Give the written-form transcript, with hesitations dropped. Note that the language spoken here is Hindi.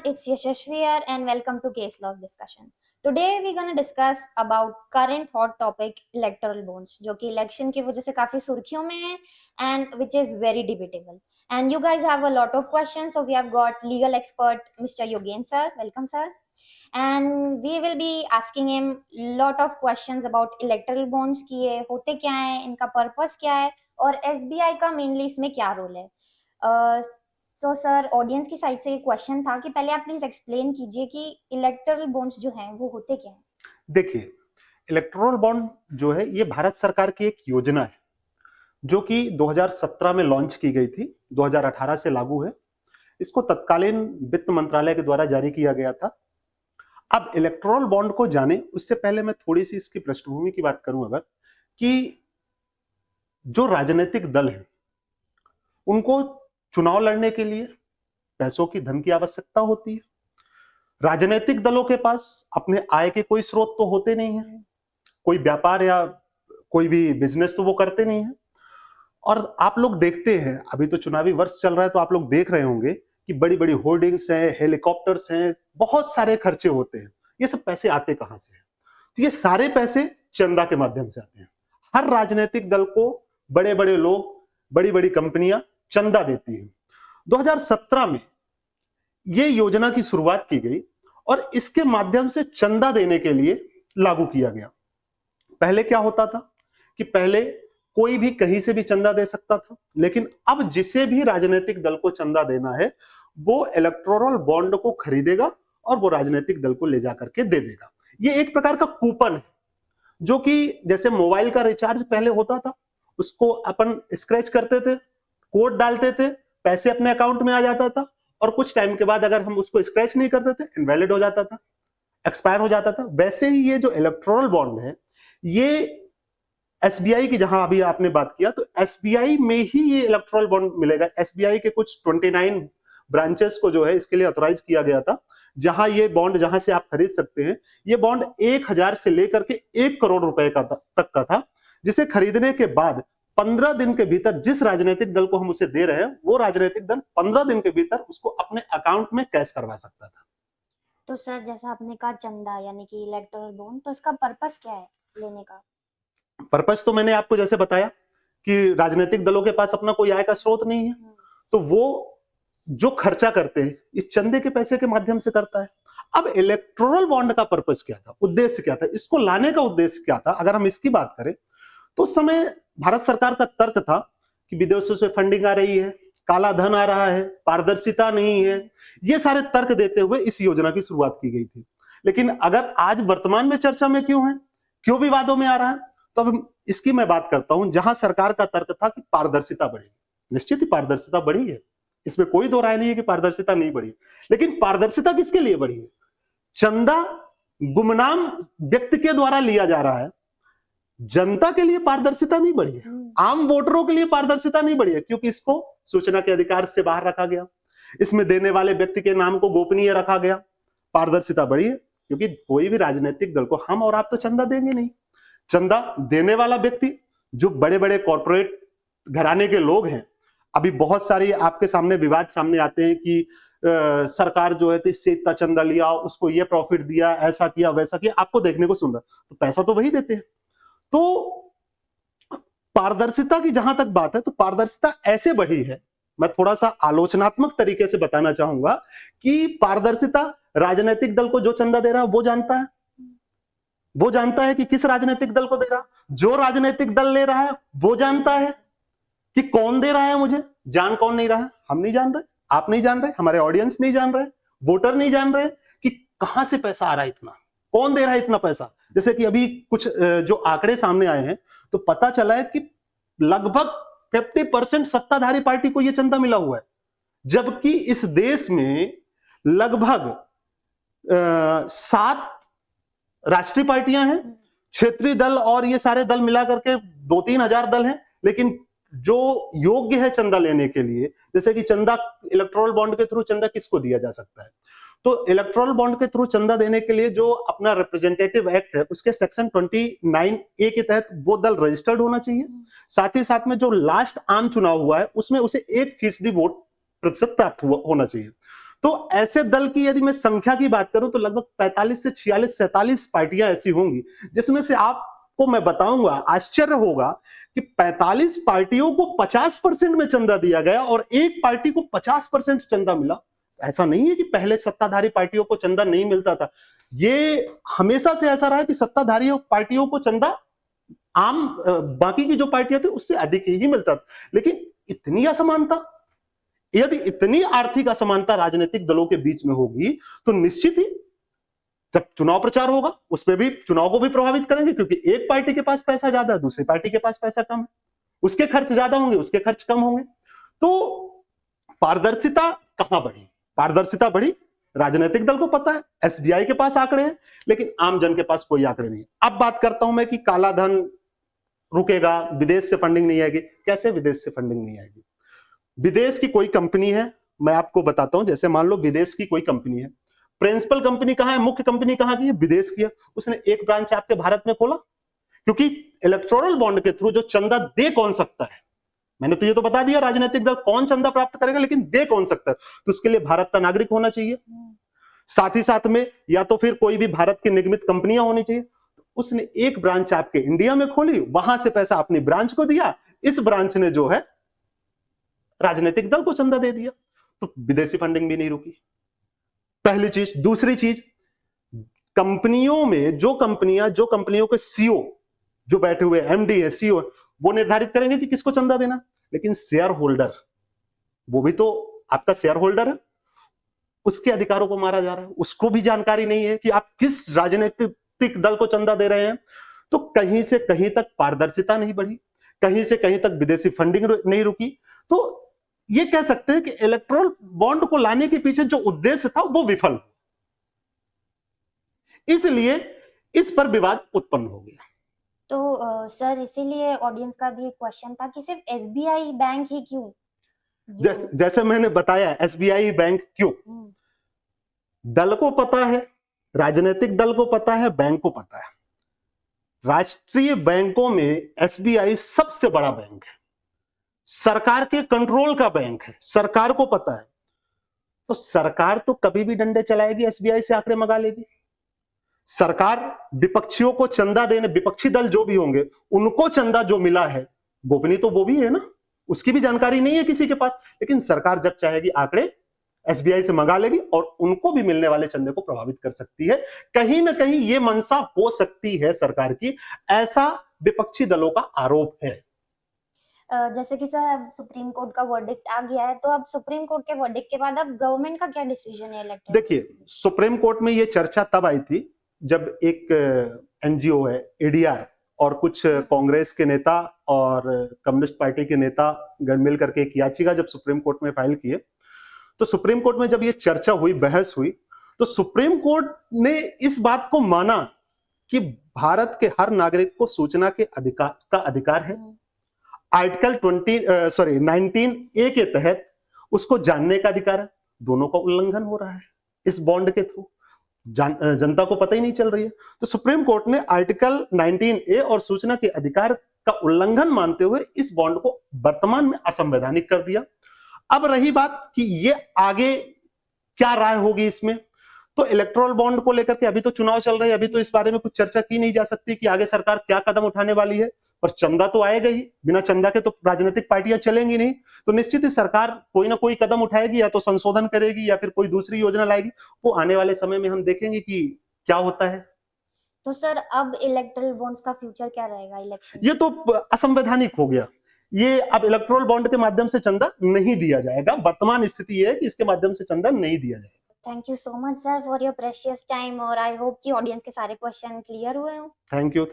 it's Yashashvi here and welcome to Case Laws Discussion. Today we're going to discuss about current hot topic electoral bonds जो कि election की वजह से काफी सुर्खियों में है and which is very debatable. And you guys have a lot of questions, so we have got legal expert Mr. Yogen sir. Welcome sir. And we will be asking him lot of questions about electoral bonds कि ये होते क्या हैं, इनका पर्पस क्या है और SBI का मेनली इसमें क्या रोल है. सो सर, ऑडियंस की साइड से एक क्वेश्चन था कि पहले आप प्लीज एक्सप्लेन कीजिए कि इलेक्टोरल बॉन्ड्स जो हैं वो होते क्या हैं. देखिए, इलेक्टोरल बॉन्ड जो है ये भारत सरकार की एक योजना है जो कि 2017 में लॉन्च की गई थी, 2018 से लागू है. इसको तत्कालीन वित्त मंत्रालय के द्वारा जारी किया गया था. अब इलेक्टोरल बॉन्ड को जाने उससे पहले मैं थोड़ी सी इसकी पृष्ठभूमि की बात करूं अगर, कि जो राजनीतिक दल हैं उनको चुनाव लड़ने के लिए पैसों की धन की आवश्यकता होती है. राजनीतिक दलों के पास अपने आय के कोई स्रोत तो होते नहीं है, कोई व्यापार या कोई भी बिजनेस तो वो करते नहीं है. और आप लोग देखते हैं, अभी तो चुनावी वर्ष चल रहा है, तो आप लोग देख रहे होंगे कि बड़ी बड़ी होर्डिंग्स हैं, हेलीकॉप्टर्स हैं, बहुत सारे खर्चे होते हैं. ये सब पैसे आते कहां से हैं? तो ये सारे पैसे चंदा के माध्यम से आते हैं. हर राजनीतिक दल को बड़े बड़े लोग, बड़ी बड़ी कंपनियां चंदा देती हैं. 2017 में ये योजना की शुरुआत की गई और इसके माध्यम से चंदा देने के लिए लागू किया गया. पहले क्या होता था कि पहले कोई भी कहीं से भी चंदा दे सकता था, लेकिन अब जिसे भी राजनीतिक दल को चंदा देना है वो इलेक्टोरल बॉन्ड को खरीदेगा और वो राजनीतिक दल को ले जाकर के दे देगा. ये एक प्रकार का कूपन है, जो कि जैसे मोबाइल का रिचार्ज पहले होता था, उसको अपन स्क्रैच करते थे, कोड डालते थे, पैसे अपने अकाउंट में आ जाता था और कुछ टाइम के बाद अगर हम उसको स्क्रैच नहीं करते थे, इनवैलिड हो जाता था, एक्सपायर हो जाता था. वैसे ही ये जो इलेक्टोरल बॉन्ड है, ये एसबीआई की, जहां अभी आपने बात किया, तो एसबीआई में ही ये इलेक्टोरल बॉन्ड मिलेगा. एसबीआई के कुछ 29 ब्रांचेस को जो है इसके लिए ऑथराइज किया गया था, जहां ये बॉन्ड, जहां से आप खरीद सकते हैं. ये बॉन्ड 1000 से लेकर के 1 करोड़ रुपए का तक का था, जिसे खरीदने के बाद 15 दिन के भीतर जिस राजनीतिक दल को हम उसे दे रहे हैं, वो राजनीतिक दल 15 दिन के भीतर उसको अपने अकाउंट में कैश करवा सकता था. तो सर, जैसा आपने कहा चंदा यानी कि इलेक्टोरल बॉन्ड, तो इसका पर्पस क्या है लेने का? पर्पस तो मैंने आपको जैसे बताया कि राजनीतिक दलों के पास अपना कोई आय का स्रोत नहीं है, तो वो जो खर्चा करते हैं इस चंदे के पैसे के माध्यम से करता है. अब इलेक्टोरल बॉन्ड का पर्पस क्या था, उद्देश्य क्या था, इसको लाने का उद्देश्य क्या था? अगर हम इसकी बात करें तो उस समय भारत सरकार का तर्क था कि विदेशों से फंडिंग आ रही है, काला धन आ रहा है, पारदर्शिता नहीं है. ये सारे तर्क देते हुए इस योजना की शुरुआत की गई थी. लेकिन अगर आज वर्तमान में चर्चा में क्यों है, क्यों विवादों में आ रहा है, तो अब इसकी मैं बात करता हूं. जहां सरकार का तर्क था कि पारदर्शिता बढ़ेगी, निश्चित ही पारदर्शिता बढ़ी है, इसमें कोई दो राय नहीं है कि पारदर्शिता नहीं बढ़ी. लेकिन पारदर्शिता किसके लिए बढ़ी है? चंदा गुमनाम व्यक्ति के द्वारा लिया जा रहा है, जनता के लिए पारदर्शिता नहीं बढ़ी है, आम वोटरों के लिए पारदर्शिता नहीं बढ़ी है, क्योंकि इसको सूचना के अधिकार से बाहर रखा गया, इसमें देने वाले व्यक्ति के नाम को गोपनीय रखा गया. पारदर्शिता बढ़ी है क्योंकि कोई भी राजनीतिक दल को हम और आप तो चंदा देंगे नहीं. चंदा देने वाला व्यक्ति जो बड़े बड़े कॉर्पोरेट घराने के लोग हैं, अभी बहुत सारी आपके सामने विवाद सामने आते हैं कि सरकार जो है तो इससे इतना चंदा लिया, उसको ये प्रॉफिट दिया, ऐसा किया वैसा किया, आपको देखने को सुन रहा, तो पैसा तो वही देते हैं. तो पारदर्शिता की जहां तक बात है, तो पारदर्शिता ऐसे बढ़ी है, मैं थोड़ा सा आलोचनात्मक तरीके से बताना चाहूंगा कि पारदर्शिता राजनीतिक दल को जो चंदा दे रहा है वो जानता है, वो जानता है कि किस राजनीतिक दल को दे रहा है. जो राजनीतिक दल ले रहा है वो जानता है कि कौन दे रहा है मुझे. जान कौन नहीं रहा है? हम नहीं जान रहे, आप नहीं जान रहे, हमारे ऑडियंस नहीं जान रहे, वोटर नहीं जान रहे कि कहां से पैसा आ रहा है, इतना कौन दे रहा है इतना पैसा. जैसे कि अभी कुछ जो आंकड़े सामने आए हैं, तो पता चला है कि लगभग 50% सत्ताधारी पार्टी को यह चंदा मिला हुआ है, जबकि इस देश में लगभग 7 राष्ट्रीय पार्टियां हैं, क्षेत्रीय दल और ये सारे दल मिलाकर के 2-3 हजार दल हैं. लेकिन जो योग्य है चंदा लेने के लिए, जैसे कि चंदा इलेक्टोरल बॉन्ड के थ्रू चंदा किसको दिया जा सकता है, तो इलेक्टोरल बॉन्ड के थ्रू चंदा देने के लिए जो अपना रिप्रेजेंटेटिव एक्ट है, उसके सेक्शन 29A के तहत वो दल रजिस्टर्ड होना चाहिए. साथ ही साथ में जो लास्ट आम चुनाव हुआ है उसमें उसे 1% वोट प्रतिशत प्राप्त होना चाहिए. तो ऐसे दल की यदि मैं संख्या की बात करूं तो लगभग 45 से 46 47 पार्टियां ऐसी होंगी, जिसमें से आपको मैं बताऊंगा, आश्चर्य होगा कि 45 पार्टियों को 50% में चंदा दिया गया और एक पार्टी को 50% चंदा मिला। ऐसा नहीं है कि पहले सत्ताधारी पार्टियों को चंदा नहीं मिलता था, ये हमेशा से ऐसा रहा कि सत्ताधारी पार्टियों को चंदा आम बाकी की जो पार्टियां थी उससे अधिक ही मिलता था। लेकिन इतनी असमानता, यदि इतनी आर्थिक असमानता राजनीतिक दलों के बीच में होगी तो निश्चित ही जब चुनाव प्रचार होगा उस पर भी, चुनाव को भी प्रभावित करेंगे, क्योंकि एक पार्टी के पास पैसा ज्यादा है, दूसरी पार्टी के पास पैसा कम है, उसके खर्च ज्यादा होंगे, उसके खर्च कम होंगे। तो पारदर्शिता कहां बढ़ी? पारदर्शिता बढ़ी, राजनीतिक दल को पता है, एसबीआई के पास आंकड़े हैं, लेकिन आम जन के पास कोई आंकड़े नहीं। अब बात करता हूं मैं कि काला धन रुकेगा, विदेश से फंडिंग नहीं आएगी। कैसे विदेश से फंडिंग नहीं आएगी? विदेश की कोई कंपनी है, मैं आपको बताता हूं, जैसे मान लो विदेश की कोई कंपनी है, प्रिंसिपल कंपनी कहां है, मुख्य कंपनी कहां की है? विदेश की है। उसने एक ब्रांच आपके भारत में खोला, क्योंकि इलेक्टोरल बॉन्ड के थ्रू जो चंदा दे कौन सकता है, मैंने तो ये तो बता दिया राजनीतिक दल कौन चंदा प्राप्त करेगा, लेकिन दे कौन सकता है? तो उसके लिए भारत का नागरिक होना चाहिए, साथ ही साथ में या तो फिर कोई भी भारत की निगमित कंपनियां होनी चाहिए। उसने एक ब्रांच आपके इंडिया में खोली, वहां से पैसा अपनी ब्रांच को दिया, इस ब्रांच ने जो है राजनीतिक दल को चंदा दे दिया, तो विदेशी फंडिंग भी नहीं रुकी, पहली चीज। दूसरी चीज, कंपनियों में जो कंपनियों के सीईओ जो बैठे हुए एमडी है, सीईओ, वो निर्धारित करेंगे कि किसको चंदा देना, लेकिन शेयर होल्डर, वो भी तो आपका शेयर होल्डर है, उसके अधिकारों को मारा जा रहा है, उसको भी जानकारी नहीं है कि आप किस राजनीतिक दल को चंदा दे रहे हैं। तो कहीं से कहीं तक पारदर्शिता नहीं बढ़ी, कहीं से कहीं तक विदेशी फंडिंग नहीं रुकी। तो ये कह सकते हैं कि इलेक्टोरल बॉन्ड को लाने के पीछे जो उद्देश्य था वो विफल हुआ, इसलिए इस पर विवाद उत्पन्न हो गया। तो सर इसीलिए ऑडियंस का भी एक क्वेश्चन था कि सिर्फ एसबीआई बैंक ही क्यों? जैसे मैंने बताया, एसबीआई बैंक क्यों, दल को पता है, राजनीतिक दल को पता है, बैंक को पता है, राष्ट्रीय बैंकों में एसबीआई सबसे बड़ा बैंक है, सरकार के कंट्रोल का बैंक है, सरकार को पता है। तो सरकार तो कभी भी डंडे चलाएगी, एसबीआई से आंकड़े मंगा लेगी। सरकार विपक्षियों को चंदा देने, विपक्षी दल जो भी होंगे उनको चंदा जो मिला है, गोपनीय तो वो भी है ना, उसकी भी जानकारी नहीं है किसी के पास, लेकिन सरकार जब चाहेगी आंकड़े एसबीआई से मंगा लेगी और उनको भी मिलने वाले चंदे को प्रभावित कर सकती है। कहीं ना कहीं ये मंशा हो सकती है सरकार की, ऐसा विपक्षी दलों का आरोप है। जैसे कि सर सुप्रीम कोर्ट का वर्डिक्ट आ गया है, तो अब सुप्रीम कोर्ट के वर्डिक्ट के बाद अब गवर्नमेंट का क्या डिसीजन है इलेक्टोरल? देखिए, सुप्रीम कोर्ट में ये चर्चा तब आई थी जब एक एनजीओ है एडीआर और कुछ कांग्रेस के नेता और कम्युनिस्ट पार्टी के नेता मिल करके एक याचिका जब सुप्रीम कोर्ट में फाइल किए, तो सुप्रीम कोर्ट में जब ये चर्चा हुई, बहस हुई, तो सुप्रीम कोर्ट ने इस बात को माना कि भारत के हर नागरिक को सूचना के अधिकार है। आर्टिकल 19A के तहत उसको जानने का अधिकार है। दोनों का उल्लंघन हो रहा है इस बॉन्ड के थ्रू, जनता को पता ही नहीं चल रही है। तो सुप्रीम कोर्ट ने आर्टिकल 19A और सूचना के अधिकार का उल्लंघन मानते हुए इस बॉन्ड को वर्तमान में असंवैधानिक कर दिया। अब रही बात कि ये आगे क्या राय होगी इसमें, तो इलेक्टोरल बॉन्ड को लेकर के अभी तो चुनाव चल रहे हैं, अभी तो इस बारे में कुछ चर्चा की नहीं जा सकती कि आगे सरकार क्या कदम उठाने वाली है, पर चंदा तो आएगा ही, बिना चंदा के तो राजनीतिक पार्टियां चलेंगी नहीं। तो निश्चित ही सरकार कोई ना कोई कदम उठाएगी, या तो संशोधन करेगी या फिर कोई दूसरी योजना लाएगी। वो आने वाले समय में हम देखेंगे कि क्या होता है। तो सर अब इलेक्टोरल बॉन्ड्स का फ्यूचर क्या रहेगा इलेक्शन? ये तो असंवैधानिक हो गया। ये अब इलेक्टोरल बॉन्ड के माध्यम से चंदा नहीं दिया जाएगा। वर्तमान स्थिति ये है कि इसके माध्यम से चंदा नहीं दिया जाएगा। Thank you so much sir for your precious time, और आई होप कि ऑडियंस के सारे क्वेश्चन क्लियर हुए हों। Thank you.